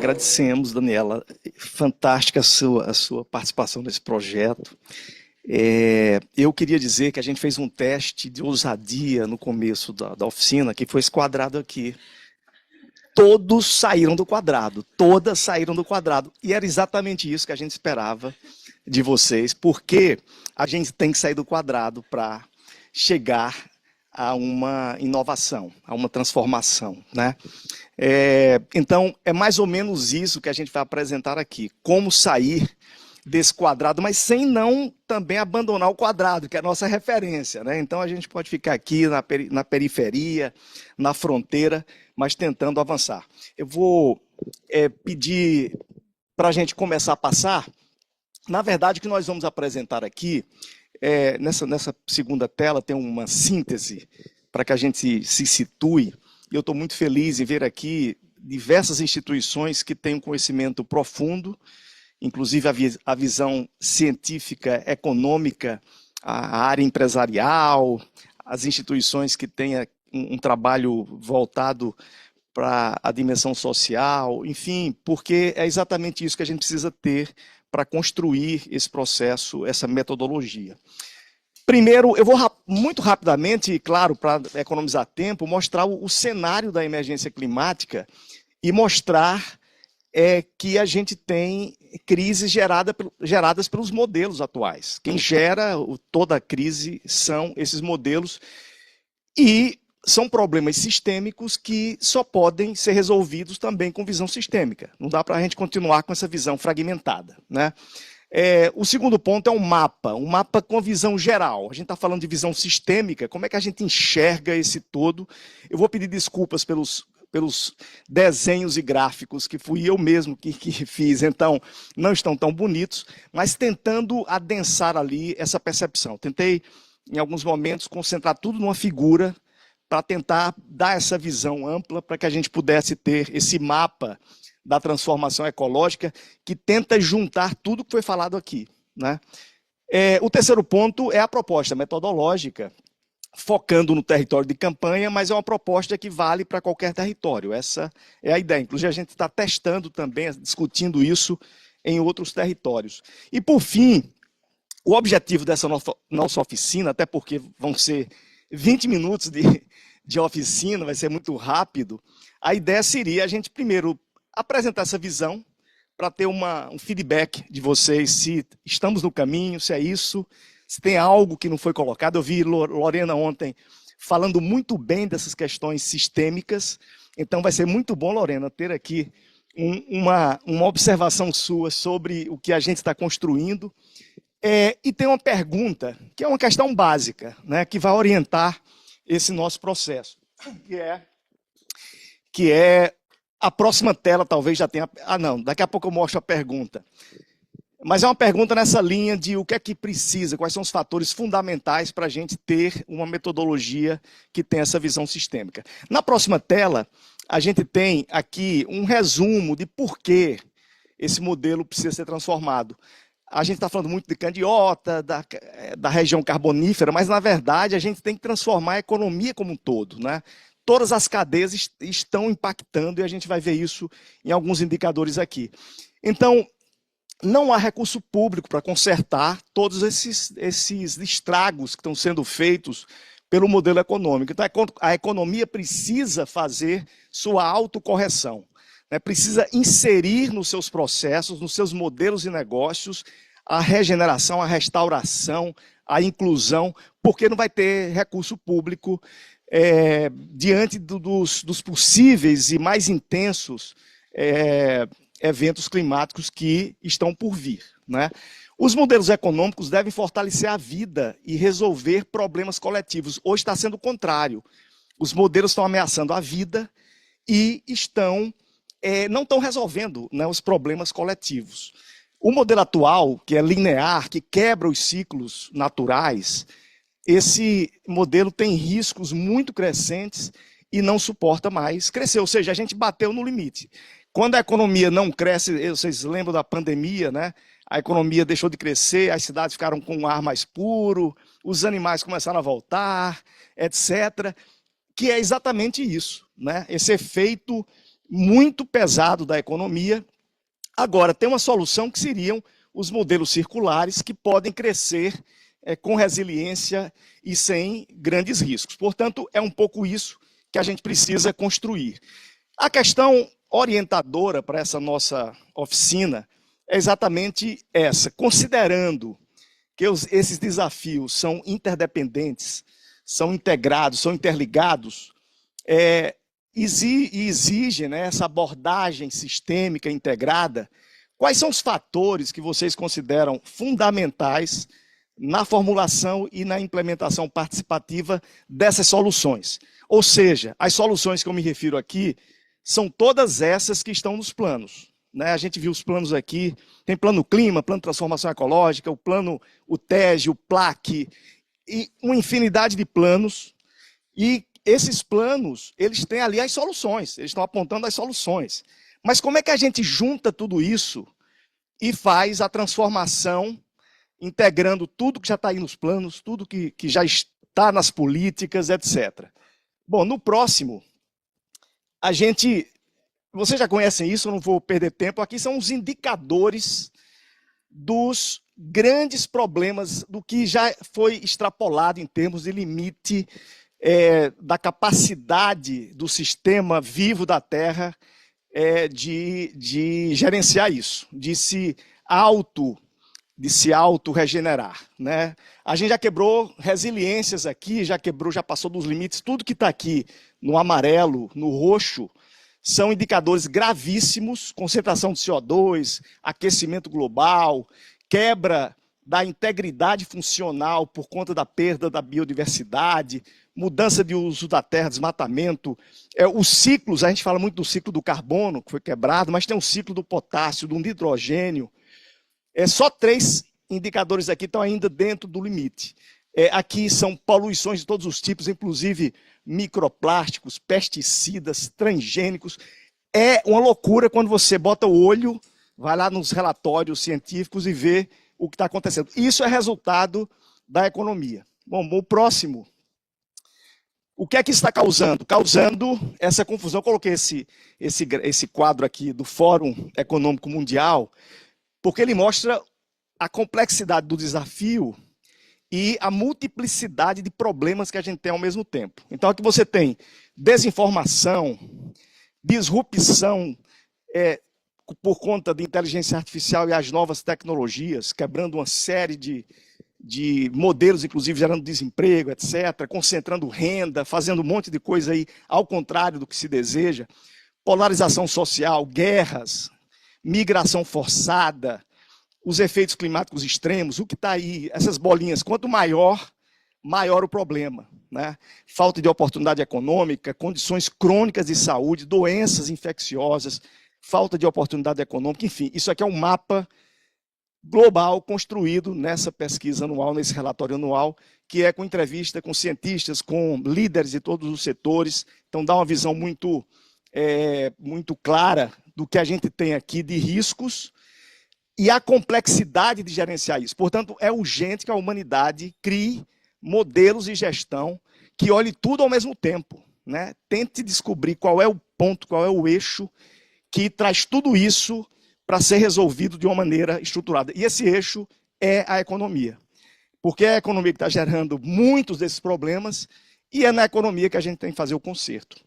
agradecemos, Daniela. Fantástica a sua participação nesse projeto. Eu queria dizer que a gente fez um teste de ousadia no começo da oficina, que foi esse quadrado aqui. Todos saíram do quadrado, todas saíram do quadrado. E era exatamente isso que a gente esperava de vocês, porque a gente tem que sair do quadrado para chegar a uma inovação, a uma transformação, né? Então, é mais ou menos isso que a gente vai apresentar aqui. Como sair desse quadrado, mas sem não também abandonar o quadrado, que é a nossa referência, né? Então, a gente pode ficar aqui na periferia, na fronteira, mas tentando avançar. Eu vou pedir para a gente começar a passar. Na verdade, o que nós vamos apresentar aqui, nessa segunda tela, tem uma síntese para que a gente se situe. E eu estou muito feliz em ver aqui diversas instituições que têm um conhecimento profundo, inclusive a visão científica, econômica, a área empresarial, as instituições que têm um trabalho voltado para a dimensão social, enfim, porque é exatamente isso que a gente precisa ter para construir esse processo, essa metodologia. Primeiro, eu vou muito rapidamente, claro, para economizar tempo, mostrar o cenário da emergência climática e mostrar que a gente tem crises geradas pelos modelos atuais. Quem gera toda a crise são esses modelos e são problemas sistêmicos que só podem ser resolvidos também com visão sistêmica. Não dá para a gente continuar com essa visão fragmentada, né? O segundo ponto é um mapa com visão geral. A gente está falando de visão sistêmica, como é que a gente enxerga esse todo? Eu vou pedir desculpas pelos desenhos e gráficos que fui eu mesmo que fiz, então não estão tão bonitos, mas tentando adensar ali essa percepção. Tentei, em alguns momentos, concentrar tudo numa figura para tentar dar essa visão ampla para que a gente pudesse ter esse mapa da transformação ecológica que tenta juntar tudo que foi falado aqui, né? O terceiro ponto é a proposta metodológica, focando no território de campanha, mas é uma proposta que vale para qualquer território. Essa é a ideia. Inclusive, a gente está testando também, discutindo isso em outros territórios. E, por fim, o objetivo dessa nossa oficina, até porque vão ser 20 minutos de oficina, vai ser muito rápido, a ideia seria a gente primeiro apresentar essa visão para ter um feedback de vocês, se estamos no caminho, se é isso, se tem algo que não foi colocado. Eu vi Lorena ontem falando muito bem dessas questões sistêmicas, então vai ser muito bom, Lorena, ter aqui uma observação sua sobre o que a gente está construindo. E tem uma pergunta, que é uma questão básica, né, que vai orientar esse nosso processo, que é a próxima tela talvez já tenha... não, daqui a pouco eu mostro a pergunta. Mas é uma pergunta nessa linha de o que é que precisa, quais são os fatores fundamentais para a gente ter uma metodologia que tenha essa visão sistêmica. Na próxima tela, a gente tem aqui um resumo de por que esse modelo precisa ser transformado. A gente está falando muito de candiota, da região carbonífera, mas, na verdade, a gente tem que transformar a economia como um todo, né? Todas as cadeias estão impactando e a gente vai ver isso em alguns indicadores aqui. Então, não há recurso público para consertar todos esses estragos que estão sendo feitos pelo modelo econômico. Então, a economia precisa fazer sua autocorreção, né? Precisa inserir nos seus processos, nos seus modelos de negócios, a regeneração, a restauração, a inclusão, porque não vai ter recurso público diante dos possíveis e mais intensos eventos climáticos que estão por vir, né? Os modelos econômicos devem fortalecer a vida e resolver problemas coletivos. Hoje está sendo o contrário. Os modelos estão ameaçando a vida e não estão resolvendo, né, os problemas coletivos. O modelo atual, que é linear, que quebra os ciclos naturais, esse modelo tem riscos muito crescentes e não suporta mais crescer. Ou seja, a gente bateu no limite. Quando a economia não cresce, vocês lembram da pandemia, né? A economia deixou de crescer, as cidades ficaram com um ar mais puro, os animais começaram a voltar, etc. Que é exatamente isso, né? Esse efeito muito pesado da economia. Agora, tem uma solução que seriam os modelos circulares, que podem crescer com resiliência e sem grandes riscos. Portanto, é um pouco isso que a gente precisa construir. A questão orientadora para essa nossa oficina é exatamente essa, considerando que esses desafios são interdependentes, são integrados, são interligados, exigem, né, essa abordagem sistêmica integrada. Quais são os fatores que vocês consideram fundamentais na formulação e na implementação participativa dessas soluções? Ou seja, as soluções que eu me refiro aqui são todas essas que estão nos planos, né? A gente viu os planos aqui, tem plano clima, plano de transformação ecológica, o plano, o TEG, o PLAC, e uma infinidade de planos, e esses planos, eles têm ali as soluções, eles estão apontando as soluções. Mas como é que a gente junta tudo isso e faz a transformação, integrando tudo que já está aí nos planos, tudo que já está nas políticas, etc. Bom, no próximo, vocês já conhecem isso, eu não vou perder tempo, aqui são os indicadores dos grandes problemas, do que já foi extrapolado em termos de limite da capacidade do sistema vivo da Terra de gerenciar isso, de se auto-regenerar, né? A gente já quebrou resiliências aqui, já passou dos limites. Tudo que está aqui no amarelo, no roxo, são indicadores gravíssimos: concentração de CO2, aquecimento global, quebra da integridade funcional por conta da perda da biodiversidade, mudança de uso da terra, desmatamento. Os ciclos, a gente fala muito do ciclo do carbono, que foi quebrado, mas tem o ciclo do potássio, do hidrogênio. Só 3 indicadores aqui estão ainda dentro do limite. Aqui são poluições de todos os tipos, inclusive microplásticos, pesticidas, transgênicos. É uma loucura quando você bota o olho, vai lá nos relatórios científicos e vê o que está acontecendo. Isso é resultado da economia. Bom, o próximo. O que é que está causando? Causando essa confusão. Eu coloquei esse quadro aqui do Fórum Econômico Mundial, porque ele mostra a complexidade do desafio e a multiplicidade de problemas que a gente tem ao mesmo tempo. Então, aqui você tem desinformação, disrupção por conta de inteligência artificial e as novas tecnologias, quebrando uma série de modelos, inclusive gerando desemprego, etc., concentrando renda, fazendo um monte de coisa aí ao contrário do que se deseja, polarização social, guerras, migração forçada, os efeitos climáticos extremos, o que está aí, essas bolinhas, quanto maior o problema, né? Falta de oportunidade econômica, condições crônicas de saúde, doenças infecciosas, falta de oportunidade econômica, enfim, isso aqui é um mapa global construído nessa pesquisa anual, nesse relatório anual, que é com entrevista com cientistas, com líderes de todos os setores. Então dá uma visão muito clara do que a gente tem aqui de riscos e a complexidade de gerenciar isso. Portanto, é urgente que a humanidade crie modelos de gestão que olhe tudo ao mesmo tempo, né? Tente descobrir qual é o ponto, qual é o eixo que traz tudo isso para ser resolvido de uma maneira estruturada. E esse eixo é a economia. Porque é a economia que está gerando muitos desses problemas e é na economia que a gente tem que fazer o conserto.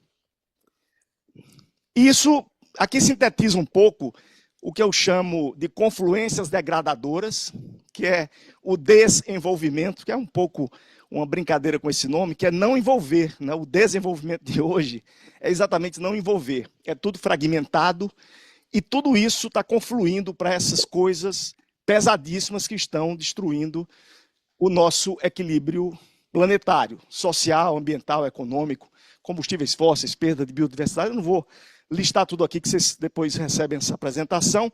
Isso aqui sintetiza um pouco o que eu chamo de confluências degradadoras, que é o desenvolvimento, que é um pouco uma brincadeira com esse nome, que é não envolver, né? O desenvolvimento de hoje é exatamente não envolver. É tudo fragmentado e tudo isso está confluindo para essas coisas pesadíssimas que estão destruindo o nosso equilíbrio planetário, social, ambiental, econômico, combustíveis fósseis, perda de biodiversidade. Eu não vou listar tudo aqui, que vocês depois recebem essa apresentação.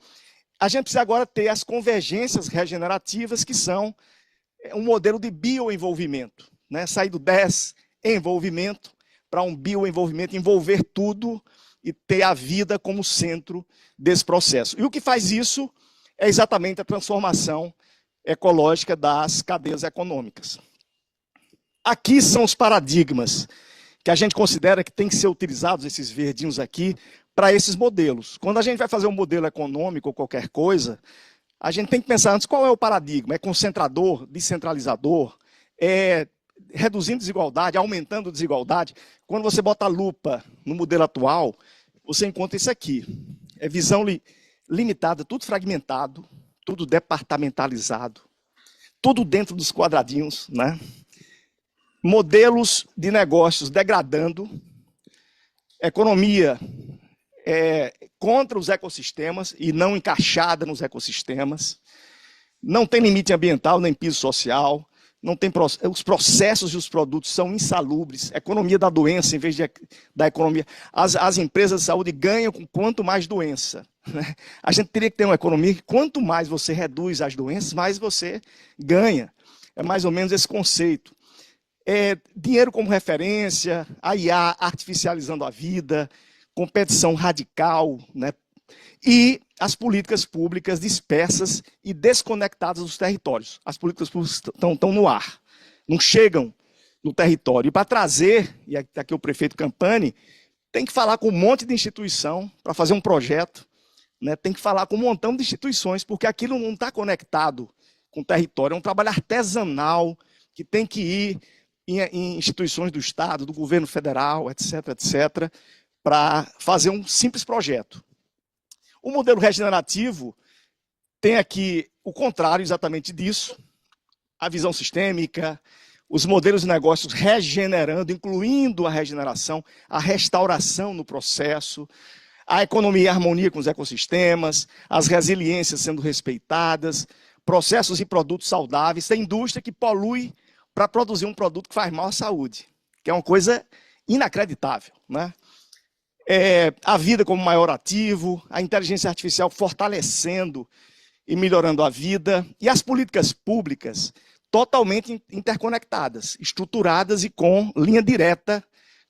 A gente precisa agora ter as convergências regenerativas, que são um modelo de bioenvolvimento, né? Sair do desenvolvimento para um bioenvolvimento, envolver tudo e ter a vida como centro desse processo. E o que faz isso é exatamente a transformação ecológica das cadeias econômicas. Aqui são os paradigmas que a gente considera que tem que ser utilizados, esses verdinhos aqui, para esses modelos. Quando a gente vai fazer um modelo econômico ou qualquer coisa, a gente tem que pensar antes qual é o paradigma. É concentrador, descentralizador, é reduzindo desigualdade, aumentando desigualdade. Quando você bota a lupa no modelo atual, você encontra isso aqui. É visão limitada, tudo fragmentado, tudo departamentalizado, tudo dentro dos quadradinhos, né? Modelos de negócios degradando, economia contra os ecossistemas e não encaixada nos ecossistemas, não tem limite ambiental nem piso social, não tem, os processos e os produtos são insalubres, economia da doença em vez da economia. As empresas de saúde ganham com quanto mais doença. Né? A gente teria que ter uma economia que quanto mais você reduz as doenças, mais você ganha. É mais ou menos esse conceito. Dinheiro como referência, a IA artificializando a vida, competição radical, né? E as políticas públicas dispersas e desconectadas dos territórios. As políticas públicas estão no ar, não chegam no território. E para trazer, e aqui o prefeito Campani, tem que falar com um monte de instituição para fazer um projeto, né? Tem que falar com um montão de instituições, porque aquilo não está conectado com o território. É um trabalho artesanal que tem que ir em instituições do Estado, do governo federal, etc., etc., para fazer um simples projeto. O modelo regenerativo tem aqui o contrário exatamente disso, a visão sistêmica, os modelos de negócios regenerando, incluindo a regeneração, a restauração no processo, a economia em harmonia com os ecossistemas, as resiliências sendo respeitadas, processos e produtos saudáveis, a indústria que polui para produzir um produto que faz mal à saúde, que é uma coisa inacreditável, né? A vida como maior ativo, a inteligência artificial fortalecendo e melhorando a vida, e as políticas públicas totalmente interconectadas, estruturadas e com linha direta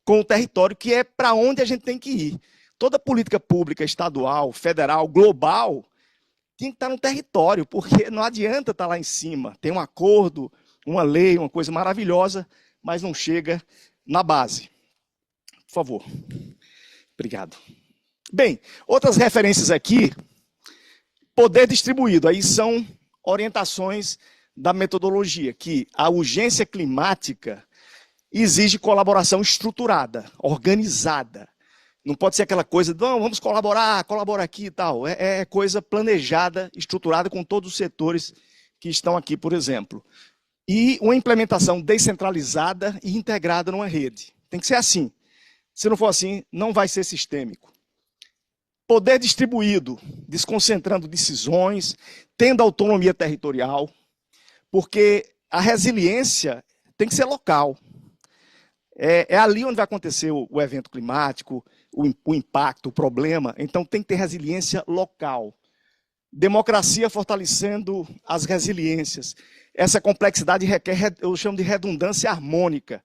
com o território, que é para onde a gente tem que ir. Toda política pública estadual, federal, global, tem que estar no território, porque não adianta estar lá em cima. Tem um acordo, uma lei, uma coisa maravilhosa, mas não chega na base. Por favor. Obrigado. Bem, outras referências aqui, poder distribuído, aí são orientações da metodologia, que a urgência climática exige colaboração estruturada, organizada. Não pode ser aquela coisa, não, vamos colaborar, colabora aqui e tal. É coisa planejada, estruturada com todos os setores que estão aqui, por exemplo. E uma implementação descentralizada e integrada numa rede. Tem que ser assim. Se não for assim, não vai ser sistêmico. Poder distribuído, desconcentrando decisões, tendo autonomia territorial, porque a resiliência tem que ser local. É ali onde vai acontecer o evento climático, o impacto, o problema. Então tem que ter resiliência local. Democracia fortalecendo as resiliências. Essa complexidade requer, eu chamo de redundância harmônica.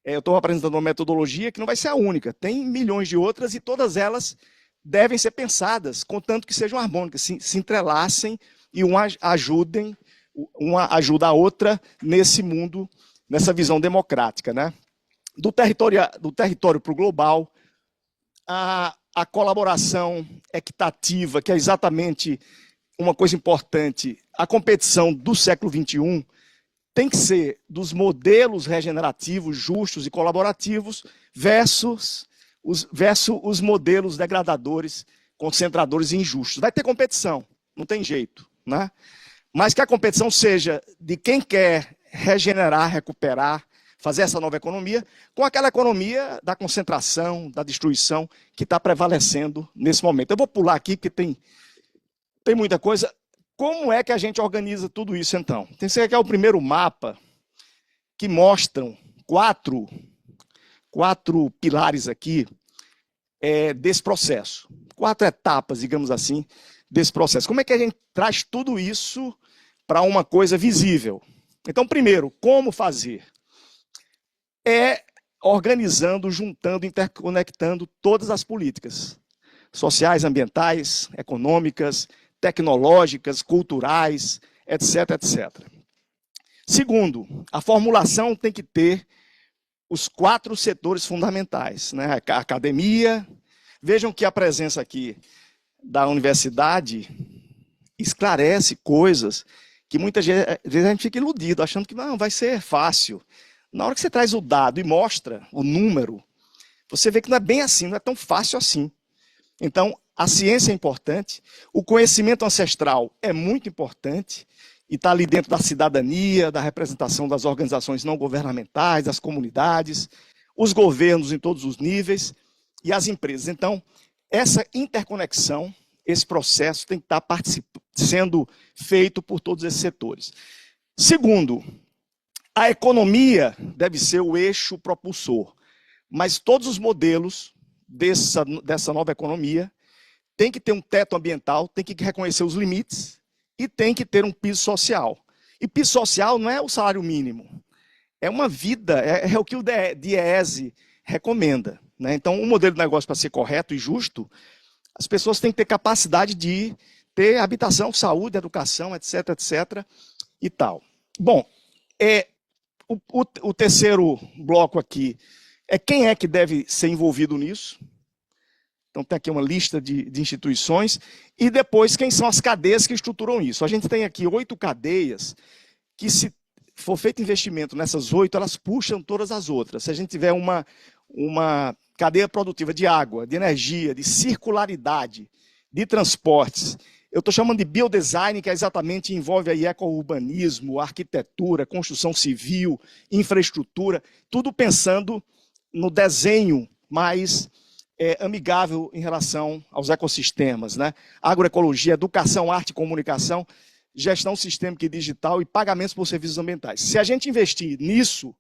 Eu estou apresentando uma metodologia que não vai ser a única. Tem milhões de outras e todas elas devem ser pensadas, contanto que sejam harmônicas, se entrelacem e uma ajuda a outra nesse mundo, nessa visão democrática, né? Do território para o global, a colaboração equitativa, que é exatamente uma coisa importante, a competição do século XXI, tem que ser dos modelos regenerativos, justos e colaborativos versus os modelos degradadores, concentradores e injustos. Vai ter competição, não tem jeito, né? Mas que a competição seja de quem quer regenerar, recuperar, fazer essa nova economia, com aquela economia da concentração, da destruição, que está prevalecendo nesse momento. Eu vou pular aqui, porque tem muita coisa. Como é que a gente organiza tudo isso, então? Tem que ser aqui é o primeiro mapa, que mostram quatro pilares aqui desse processo. 4 etapas, digamos assim, desse processo. Como é que a gente traz tudo isso para uma coisa visível? Então, primeiro, como fazer? Organizando, juntando, interconectando todas as políticas sociais, ambientais, econômicas, tecnológicas, culturais, etc., etc. Segundo, a formulação tem que ter os 4 setores fundamentais, né? A academia. Vejam que a presença aqui da universidade esclarece coisas que muitas vezes a gente fica iludido, achando que não, vai ser fácil. Na hora que você traz o dado e mostra o número, você vê que não é bem assim, não é tão fácil assim. Então, a ciência é importante, o conhecimento ancestral é muito importante, e está ali dentro da cidadania, da representação das organizações não governamentais, das comunidades, os governos em todos os níveis e as empresas. Então, essa interconexão, esse processo tem que estar sendo feito por todos esses setores. Segundo, a economia deve ser o eixo propulsor, mas todos os modelos dessa nova economia têm que ter um teto ambiental, têm que reconhecer os limites e tem que ter um piso social. E piso social não é o salário mínimo, é uma vida, é o que o DIEESE recomenda, né? Então, um modelo de negócio para ser correto e justo, as pessoas têm que ter capacidade de ter habitação, saúde, educação, etc, etc, e tal. Bom, o terceiro bloco aqui é quem é que deve ser envolvido nisso. Então, tem aqui uma lista de instituições. E depois, quem são as cadeias que estruturam isso. A gente tem aqui 8 cadeias que, se for feito investimento nessas 8, elas puxam todas as outras. Se a gente tiver uma cadeia produtiva de água, de energia, de circularidade, de transportes, eu estou chamando de biodesign, que exatamente envolve aí ecourbanismo, arquitetura, construção civil, infraestrutura, tudo pensando no desenho mais amigável em relação aos ecossistemas, né? Agroecologia, educação, arte e comunicação, gestão sistêmica e digital e pagamentos por serviços ambientais. Se a gente investir nisso,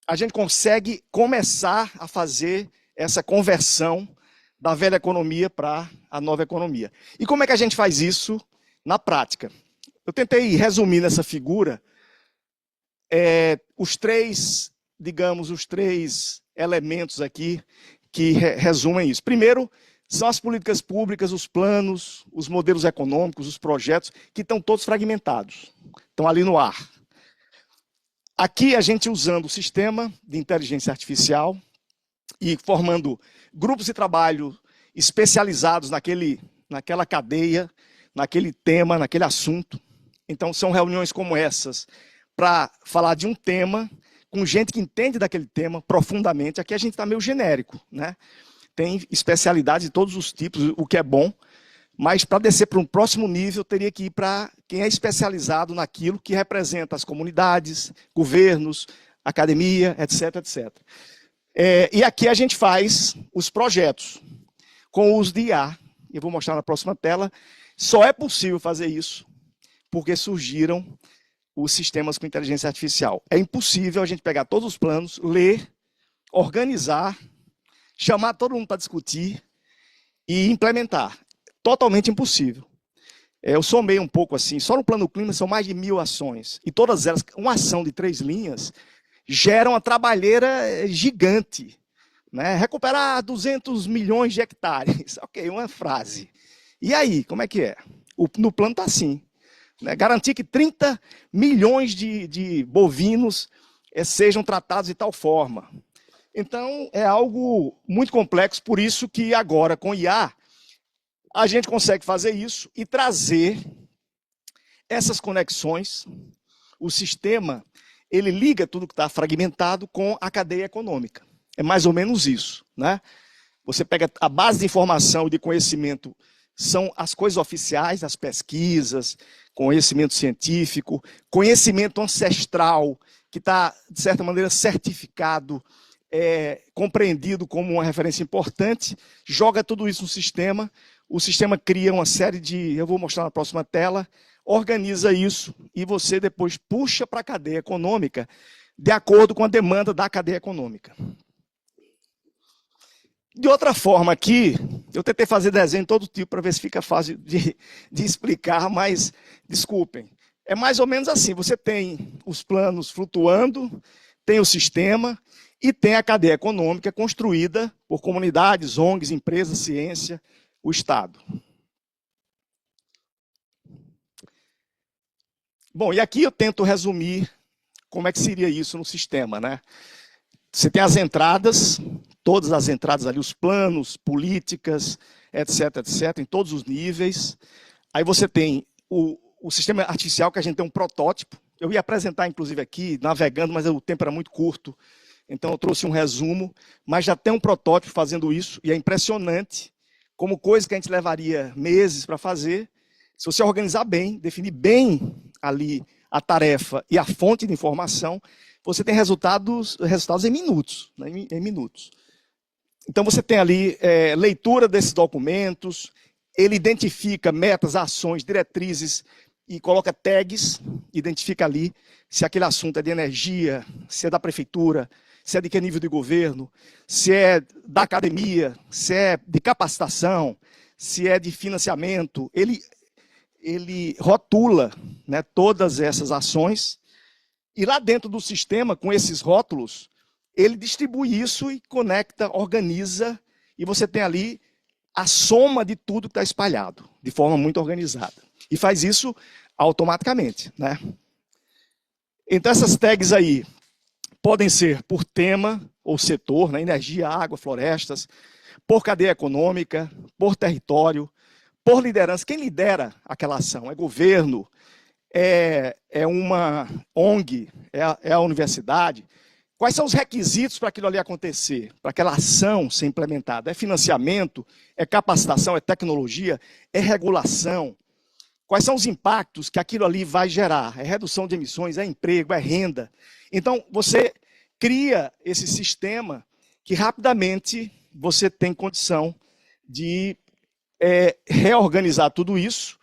a gente consegue começar a fazer essa conversão da velha economia para a nova economia. E como é que a gente faz isso na prática? Eu tentei resumir nessa figura os três elementos aqui que resumem isso. Primeiro, são as políticas públicas, os planos, os modelos econômicos, os projetos, que estão todos fragmentados, estão ali no ar. Aqui a gente usando o sistema de inteligência artificial e formando grupos de trabalho especializados naquela cadeia, naquele tema, naquele assunto. Então são reuniões como essas para falar de um tema com gente que entende daquele tema profundamente. Aqui a gente está meio genérico, né? Tem especialidades de todos os tipos, o que é bom, mas para descer para um próximo nível, teria que ir para quem é especializado naquilo que representa as comunidades, governos, academia, etc, etc. E aqui a gente faz os projetos com o uso de IA. Eu vou mostrar na próxima tela. Só é possível fazer isso porque surgiram os sistemas com inteligência artificial. É impossível a gente pegar todos os planos, ler, organizar, chamar todo mundo para discutir e implementar. Totalmente impossível. Eu somei um pouco assim, só no plano clima são mais de 1000 ações. E todas elas, uma ação de 3 linhas, gera uma trabalheira gigante. Né? Recuperar 200 milhões de hectares. Ok, uma frase. E aí, como é que é? No plano está assim. Né? Garantir que 30 milhões de bovinos sejam tratados de tal forma. Então, é algo muito complexo, por isso que agora, com IA, a gente consegue fazer isso e trazer essas conexões. O sistema, ele liga tudo que está fragmentado com a cadeia econômica. É mais ou menos isso, né? Você pega a base de informação e de conhecimento, são as coisas oficiais, as pesquisas, conhecimento científico, conhecimento ancestral, que está, de certa maneira, certificado, compreendido como uma referência importante, joga tudo isso no sistema, o sistema cria uma série de, eu vou mostrar na próxima tela, organiza isso e você depois puxa para a cadeia econômica de acordo com a demanda da cadeia econômica. De outra forma aqui, eu tentei fazer desenho todo tipo para ver se fica fácil de explicar, mas desculpem. É mais ou menos assim, você tem os planos flutuando, tem o sistema e tem a cadeia econômica construída por comunidades, ONGs, empresas, ciência, o Estado. Bom, e aqui eu tento resumir como é que seria isso no sistema, né? Você tem as entradas, todas as entradas ali, os planos, políticas, etc, etc, em todos os níveis. Aí você tem o sistema artificial, que a gente tem um protótipo. Eu ia apresentar, inclusive, aqui, navegando, mas o tempo era muito curto. Então, eu trouxe um resumo, mas já tem um protótipo fazendo isso, e é impressionante como coisa que a gente levaria meses para fazer, se você organizar bem, definir bem ali a tarefa e a fonte de informação, você tem resultados em minutos, né, em minutos. Então, você tem ali leitura desses documentos, ele identifica metas, ações, diretrizes e coloca tags, identifica ali se aquele assunto é de energia, se é da prefeitura, se é de que nível de governo, se é da academia, se é de capacitação, se é de financiamento. Ele rotula, né, todas essas ações e lá dentro do sistema, com esses rótulos, ele distribui isso e conecta, organiza, e você tem ali a soma de tudo que está espalhado, de forma muito organizada. E faz isso automaticamente, né? Então, essas tags aí podem ser por tema ou setor, né? Energia, água, florestas, por cadeia econômica, por território, por liderança. Quem lidera aquela ação? É governo, é uma ONG, é a universidade. Quais são os requisitos para aquilo ali acontecer, para aquela ação ser implementada? É financiamento, é capacitação, é tecnologia, é regulação? Quais são os impactos que aquilo ali vai gerar? É redução de emissões, é emprego, é renda? Então, você cria esse sistema que rapidamente você tem condição de reorganizar tudo isso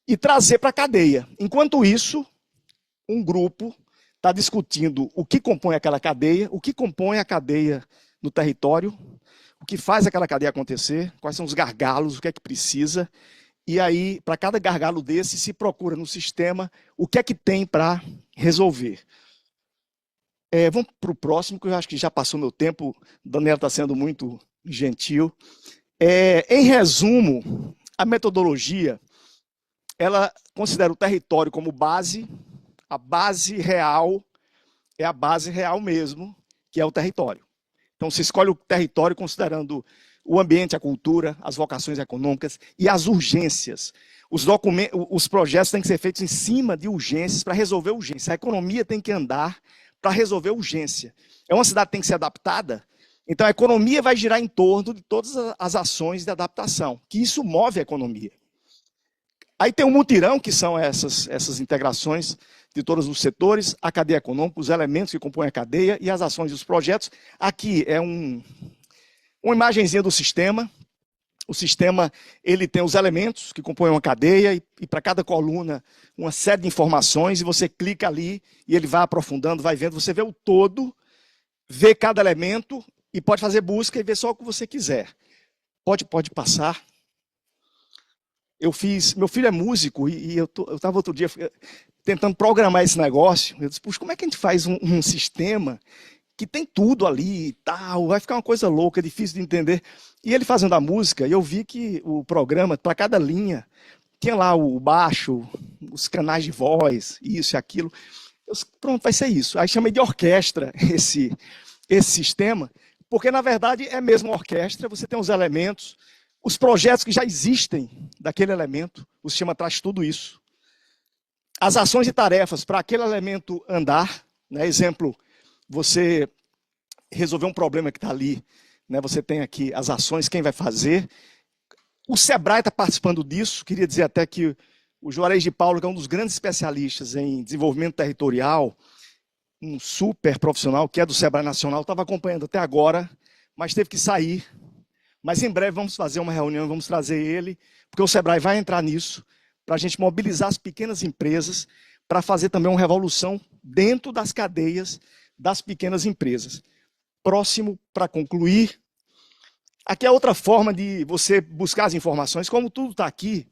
e trazer para a cadeia. Enquanto isso, um grupo está discutindo o que compõe aquela cadeia, o que compõe a cadeia no território, o que faz aquela cadeia acontecer, quais são os gargalos, o que é que precisa, e aí, para cada gargalo desse, se procura no sistema o que é que tem para resolver. Vamos para o próximo, que eu acho que já passou meu tempo, Daniela está sendo muito gentil. Em resumo, a metodologia, ela considera o território como base, a base real é a base real mesmo, que é o território. Então, se escolhe o território considerando o ambiente, a cultura, as vocações econômicas e as urgências. Os projetos têm que ser feitos em cima de urgências para resolver urgência. A economia tem que andar para resolver urgência. É uma cidade que tem que ser adaptada, então a economia vai girar em torno de todas as ações de adaptação, que isso move a economia. Aí tem um mutirão, que são essas integrações de todos os setores, a cadeia econômica, os elementos que compõem a cadeia e as ações e os projetos. Aqui é uma imagenzinha do sistema. O sistema, ele tem os elementos que compõem uma cadeia e para cada coluna uma série de informações, e você clica ali e ele vai aprofundando, vai vendo, você vê o todo, vê cada elemento e pode fazer busca e ver só o que você quiser. Pode passar. Meu filho é músico e eu estava outro dia tentando programar esse negócio. Eu disse, puxa, como é que a gente faz um sistema que tem tudo ali e tal, vai ficar uma coisa louca, difícil de entender. E ele fazendo a música, eu vi que o programa, para cada linha, tinha lá o baixo, os canais de voz, isso e aquilo. Eu disse, pronto, vai ser isso. Aí chamei de orquestra esse sistema, porque na verdade é mesmo uma orquestra, você tem os elementos, os projetos que já existem daquele elemento, o sistema traz tudo isso. As ações e tarefas para aquele elemento andar, né? Exemplo, você resolver um problema que está ali, né? Você tem aqui as ações, quem vai fazer. O Sebrae está participando disso, queria dizer até que o Juarez de Paulo, que é um dos grandes especialistas em desenvolvimento territorial, um super profissional, que é do Sebrae Nacional, estava acompanhando até agora, mas teve que sair. Mas em breve vamos fazer uma reunião, vamos trazer ele, porque o Sebrae vai entrar nisso, para a gente mobilizar as pequenas empresas, para fazer também uma revolução dentro das cadeias das pequenas empresas. Próximo, para concluir, aqui é outra forma de você buscar as informações, como tudo está aqui,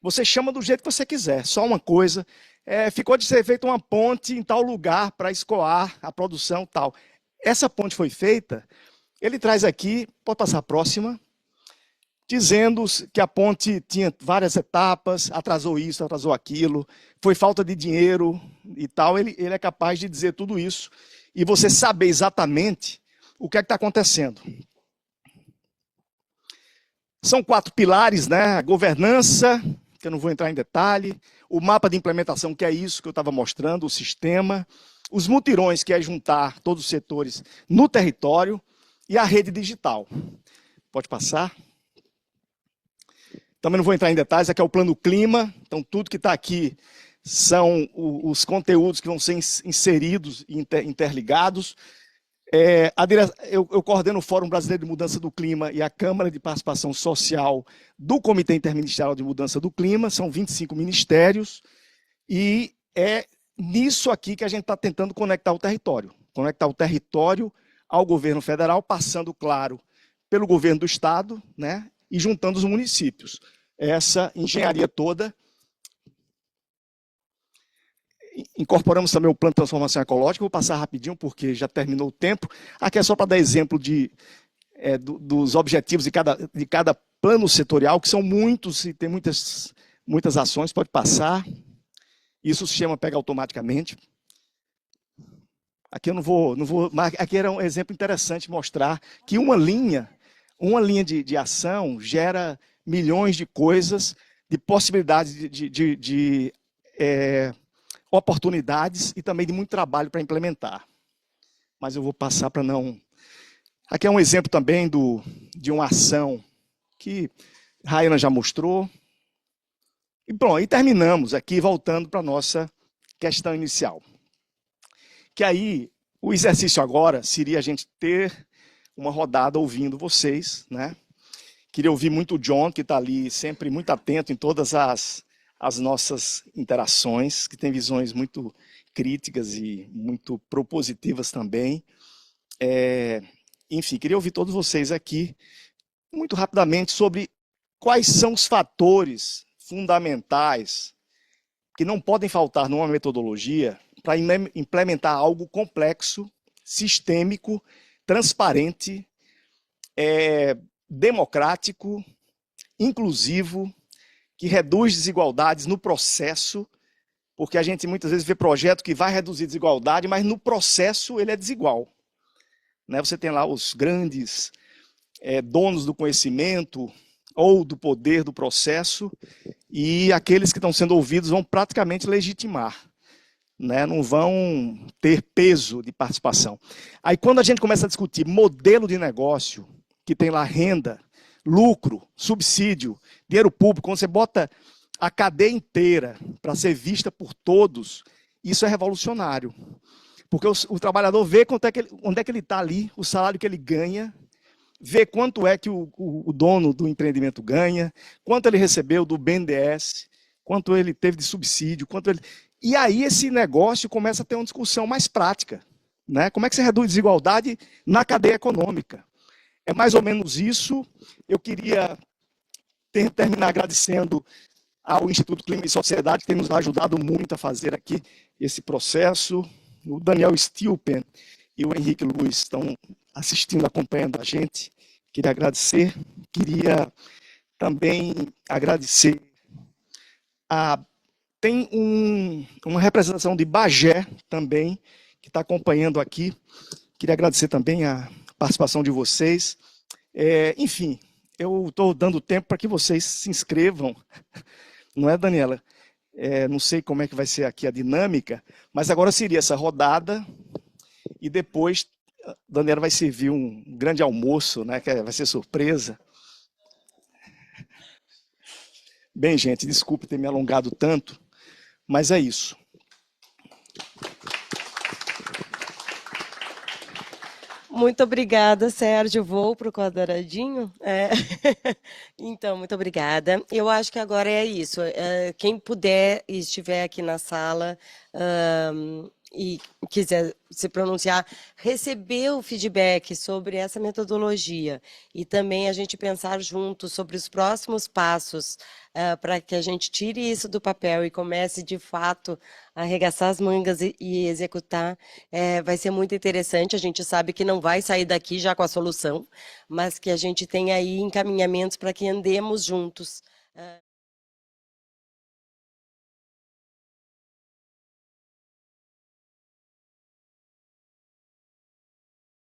você chama do jeito que você quiser, só uma coisa, ficou de ser feita uma ponte em tal lugar para escoar a produção tal. Essa ponte foi feita, ele traz aqui, pode passar a próxima, dizendo que a ponte tinha várias etapas, atrasou isso, atrasou aquilo, foi falta de dinheiro e tal, ele é capaz de dizer tudo isso. e você saber exatamente o que é que está acontecendo. São 4 pilares, né? A governança, que eu não vou entrar em detalhe, o mapa de implementação, que é isso que eu estava mostrando, o sistema, os mutirões, que é juntar todos os setores no território, e a rede digital. Pode passar. Também não vou entrar em detalhes, aqui é o plano clima, então tudo que está aqui são os conteúdos que vão ser inseridos e interligados. Eu coordeno o Fórum Brasileiro de Mudança do Clima e a Câmara de Participação Social do Comitê Interministerial de Mudança do Clima, são 25 ministérios, e é nisso aqui que a gente está tentando conectar o território ao governo federal, passando, claro, pelo governo do estado, né, e juntando os municípios. Essa engenharia toda. Incorporamos também o plano de transformação ecológica, vou passar rapidinho porque já terminou o tempo. Aqui é só para dar exemplo dos objetivos de cada plano setorial, que são muitos e tem muitas ações, pode passar. Isso o sistema pega automaticamente. Aqui eu não vou, aqui era um exemplo interessante mostrar que uma linha de ação gera milhões de coisas, de possibilidades de oportunidades e também de muito trabalho para implementar. Mas eu vou passar para não... Aqui é um exemplo também de uma ação que Rayana já mostrou. E pronto, e terminamos aqui, voltando para a nossa questão inicial. Que aí, o exercício agora seria a gente ter uma rodada ouvindo vocês, né? Queria ouvir muito o John, que está ali sempre muito atento em todas as nossas interações, que tem visões muito críticas e muito propositivas também. Enfim, queria ouvir todos vocês aqui, muito rapidamente, sobre quais são os fatores fundamentais que não podem faltar numa metodologia para implementar algo complexo, sistêmico, transparente, democrático, inclusivo, que reduz desigualdades no processo, porque a gente muitas vezes vê projeto que vai reduzir desigualdade, mas no processo ele é desigual. Né? Você tem lá os grandes donos do conhecimento ou do poder do processo, e aqueles que estão sendo ouvidos vão praticamente legitimar, né? Não vão ter peso de participação. Aí quando a gente começa a discutir modelo de negócio, que tem lá renda, lucro, subsídio, dinheiro público, quando você bota a cadeia inteira para ser vista por todos, isso é revolucionário. Porque o trabalhador vê onde é que ele está ali, o salário que ele ganha, vê quanto é que o dono do empreendimento ganha, quanto ele recebeu do BNDES, quanto ele teve de subsídio, E aí esse negócio começa a ter uma discussão mais prática, né? Como é que você reduz desigualdade na cadeia econômica? É mais ou menos isso. Eu queria terminar agradecendo ao Instituto Clima e Sociedade, que tem nos ajudado muito a fazer aqui esse processo. O Daniel Stilpen e o Henrique Luiz estão assistindo, acompanhando a gente. Queria agradecer. Queria também agradecer tem uma representação de Bagé também, que está acompanhando aqui. Queria agradecer também a participação de vocês. Enfim, eu estou dando tempo para que vocês se inscrevam. Não é, Daniela? Não sei como é que vai ser aqui a dinâmica, mas agora seria essa rodada e depois a Daniela vai servir um grande almoço, né, que vai ser surpresa. Bem, gente, desculpe ter me alongado tanto, mas é isso. Muito obrigada, Sérgio. Vou para o quadradinho. Então, muito obrigada. Eu acho que agora é isso. Quem puder e estiver aqui na sala e quiser se pronunciar, receber o feedback sobre essa metodologia e também a gente pensar juntos sobre os próximos passos para que a gente tire isso do papel e comece, de fato, a arregaçar as mangas e executar, vai ser muito interessante. A gente sabe que não vai sair daqui já com a solução, mas que a gente tem aí encaminhamentos para que andemos juntos.